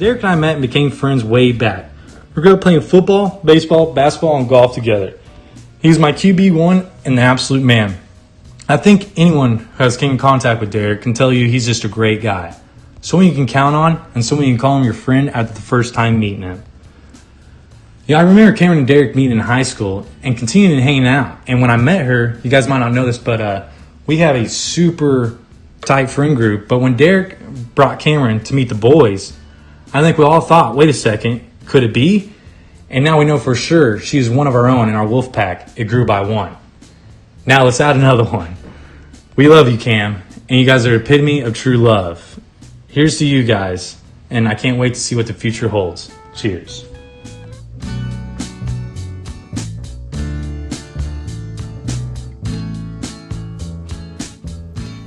Derek and I met and became friends way back. We grew up playing football, baseball, basketball, and golf together. He's my QB1 and the absolute man. I think anyone who has came in contact with Derek can tell you he's just a great guy. Someone you can count on and someone you can call him your friend after the first time meeting him. Yeah, I remember Kamryn and Derek meeting in high school and continuing hanging out. And when I met her, you guys might not know this, but we have a super tight friend group. But when Derek brought Kamryn to meet the boys, I think we all thought, wait a second, could it be? And now we know for sure she's one of our own in our wolf pack. It grew by one. Now let's add another one. We love you, Cam, and you guys are the epitome of true love. Here's to you guys, and I can't wait to see what the future holds. Cheers.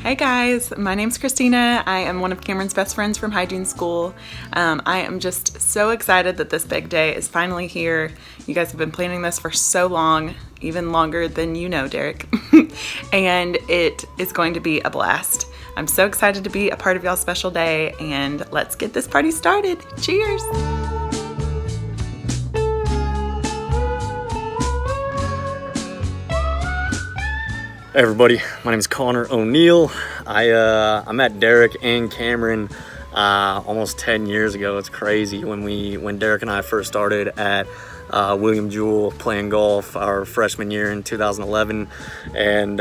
Hey guys, my name's Christina. I am one of Kamryn's best friends from hygiene school. I am just so excited that this big day is finally here. You guys have been planning this for so long, even longer than you know, Derek. And it is going to be a blast. I'm so excited to be a part of y'all's special day, and let's get this party started. Cheers! Hey everybody, my name is Connor O'Neill. I met Derek and Kamryn almost 10 years ago. It's crazy when Derek and I first started at William Jewell playing golf our freshman year in 2011, and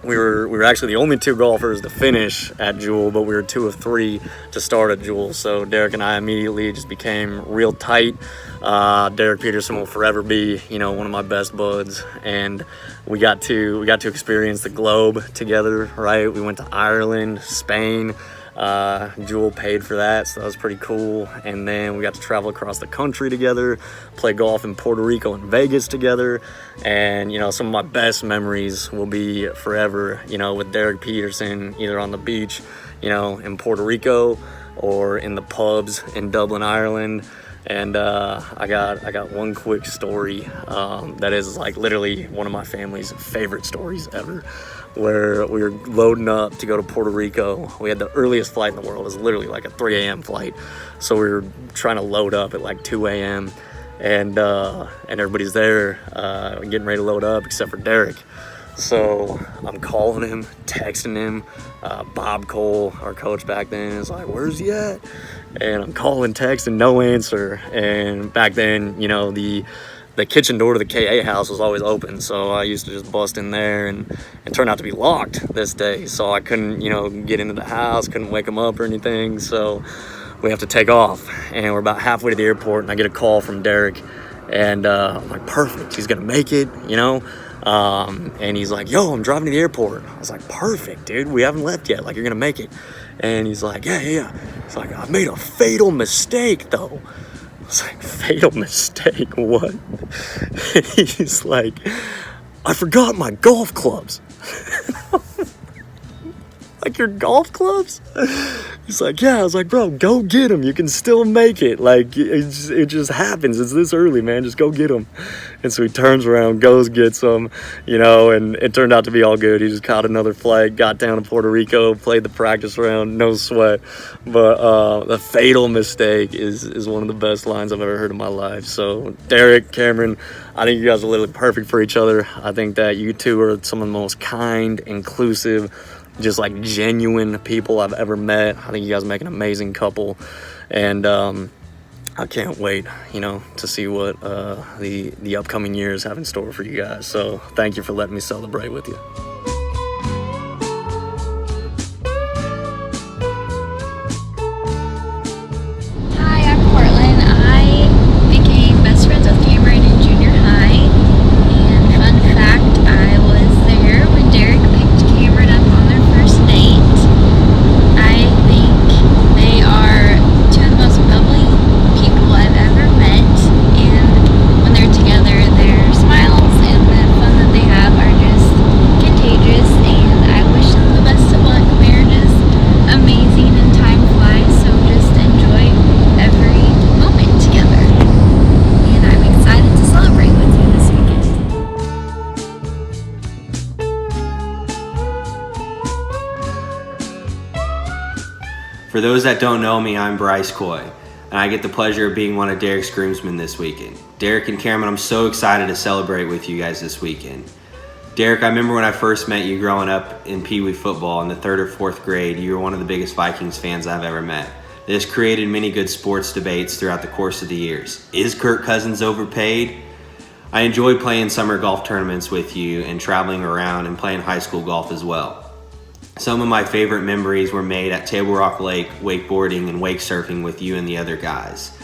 we were actually the only two golfers to finish at Jewell, but we were 2 of 3 to start at Jewell. So Derek and I immediately just became real tight. Derek Peterson will forever be, one of my best buds, and we got to experience the globe together, right? We went to Ireland, Spain. Jewell paid for that, so that was pretty cool. And then we got to travel across the country together, play golf in Puerto Rico and Vegas together. And some of my best memories will be forever, with Derek Peterson, either on the beach, in Puerto Rico or in the pubs in Dublin, Ireland. And I got one quick story that is like literally one of my family's favorite stories ever, where we were loading up to go to Puerto Rico. We had the earliest flight in the world. It was literally like a 3 a.m. flight. So we were trying to load up at like 2 a.m. And everybody's there getting ready to load up except for Derek. So I'm calling him, texting him. Bob Cole, our coach back then, is like, where's he at? And I'm calling, texting, no answer. And back then, the kitchen door to the KA house was always open. So I used to just bust in there, and it turned out to be locked this day. So I couldn't, get into the house, couldn't wake him up or anything. So we have to take off. And we're about halfway to the airport, and I get a call from Derek. And I'm like, perfect, he's gonna make it, and he's like, yo, I'm driving to the airport. I was like, perfect, dude, we haven't left yet, like, you're gonna make it. And he's like, yeah. It's like, I made a fatal mistake though. I was like, fatal mistake, what? He's like, I forgot my golf clubs. Like, your golf clubs? He's like, yeah. I was like, bro, go get them. You can still make it. Like, it just happens. It's this early, man. Just go get them. And so he turns around, goes, gets them, and it turned out to be all good. He just caught another flight, got down to Puerto Rico, played the practice round, no sweat. But the fatal mistake is one of the best lines I've ever heard in my life. So, Derek, Kamryn, I think you guys are literally perfect for each other. I think that you two are some of the most kind, inclusive, just like genuine people I've ever met. I think you guys make an amazing couple, and I can't wait, to see what the upcoming years have in store for you guys. So thank you for letting me celebrate with you. Hi, I'm Portland. I became best friends with Kamryn in junior high, and fun fact, I was there when Derek picked Kamryn up on their first date. I think they are two of the most bubbly people I've ever met, and when they're together, their smiles and the fun that they have are just contagious. For those that don't know me, I'm Bryce Coy, and I get the pleasure of being one of Derek's groomsmen this weekend. Derek and Kamryn, I'm so excited to celebrate with you guys this weekend. Derek, I remember when I first met you growing up in Pee Wee football in the 3rd or 4th grade, you were one of the biggest Vikings fans I've ever met. This created many good sports debates throughout the course of the years. Is Kirk Cousins overpaid? I enjoyed playing summer golf tournaments with you and traveling around and playing high school golf as well. Some of my favorite memories were made at Table Rock Lake, wakeboarding and wake surfing with you and the other guys.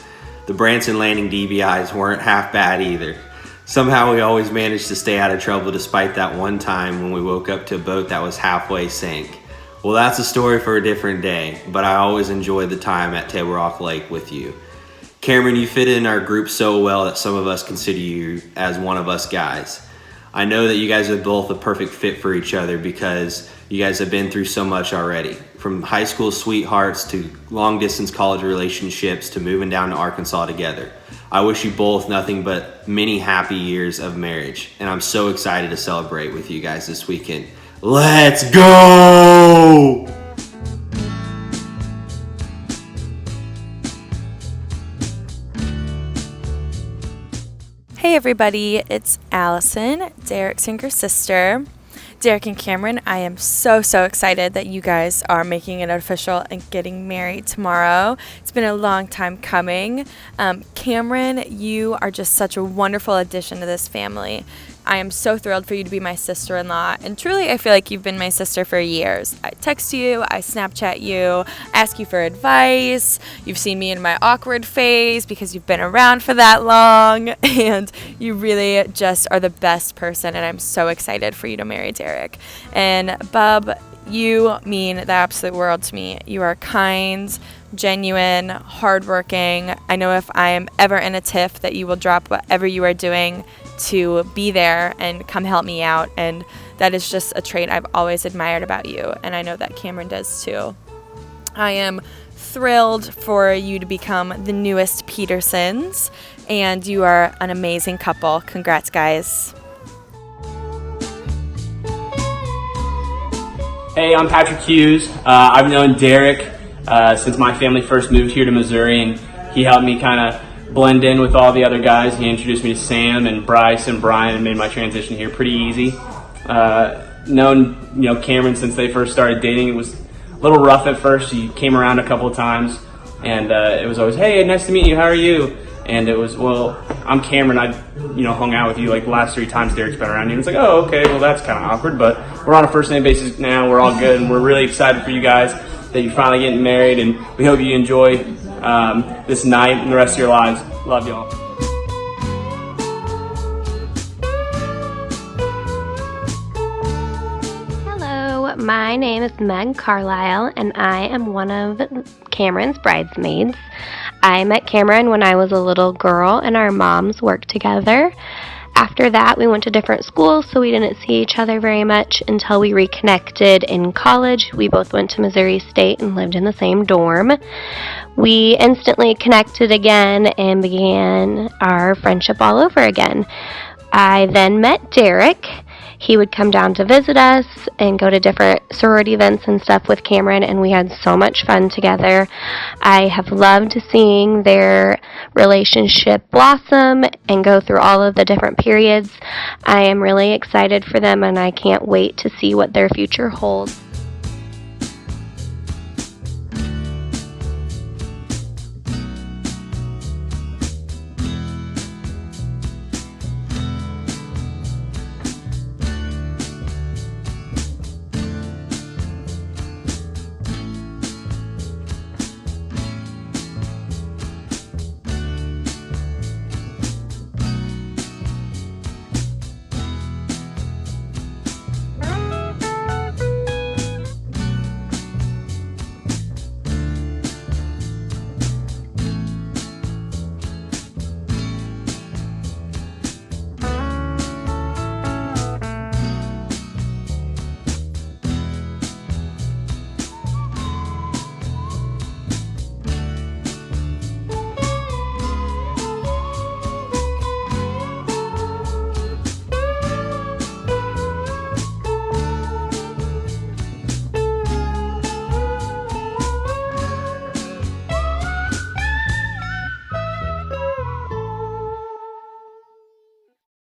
The Branson Landing DBIs weren't half bad either. Somehow we always managed to stay out of trouble despite that one time when we woke up to a boat that was halfway sank. Well, that's a story for a different day, but I always enjoyed the time at Table Rock Lake with you. Kamryn, you fit in our group so well that some of us consider you as one of us guys. I know that you guys are both a perfect fit for each other because you guys have been through so much already. From high school sweethearts to long distance college relationships to moving down to Arkansas together. I wish you both nothing but many happy years of marriage, and I'm so excited to celebrate with you guys this weekend. Let's go! Hey everybody, it's Allison, Derek's younger sister. Derek and Kamryn, I am so excited that you guys are making it official and getting married tomorrow. It's been a long time coming. Kamryn, you are just such a wonderful addition to this family. I am so thrilled for you to be my sister-in-law, and truly I feel like you've been my sister for years. I text you, I Snapchat you, ask you for advice. You've seen me in my awkward phase because you've been around for that long, and you really just are the best person, and I'm so excited for you to marry Derek. And Bub, you mean the absolute world to me. You are kind, genuine, hardworking. I know if I am ever in a tiff that you will drop whatever you are doing to be there and come help me out, and that is just a trait I've always admired about you, and I know that Kamryn does too. I am thrilled for you to become the newest Petersons, and you are an amazing couple. Congrats, guys. Hey, I'm Patrick Hughes. I've known Derek since my family first moved here to Missouri, and he helped me kind of blend in with all the other guys. He introduced me to Sam and Bryce and Brian and made my transition here pretty easy. Known Kamryn since they first started dating. It was a little rough at first. He came around a couple of times, and it was always, hey, nice to meet you, how are you? And it was, well, I'm Kamryn. I hung out with you like the last 3 times Derek's been around you. And it's like, oh, okay, well, that's kind of awkward, but we're on a first name basis now. We're all good, and we're really excited for you guys that you're finally getting married, and we hope you enjoy this night and the rest of your lives. Love y'all. Hello, my name is Meg Carlisle, and I am one of Kamryn's bridesmaids. I met Kamryn when I was a little girl, and our moms worked together. After that, we went to different schools, so we didn't see each other very much until we reconnected in college. We both went to Missouri State and lived in the same dorm. We instantly connected again and began our friendship all over again. I then met Derek. He would come down to visit us and go to different sorority events and stuff with Kamryn, and we had so much fun together. I have loved seeing their relationship blossom and go through all of the different periods. I am really excited for them, and I can't wait to see what their future holds.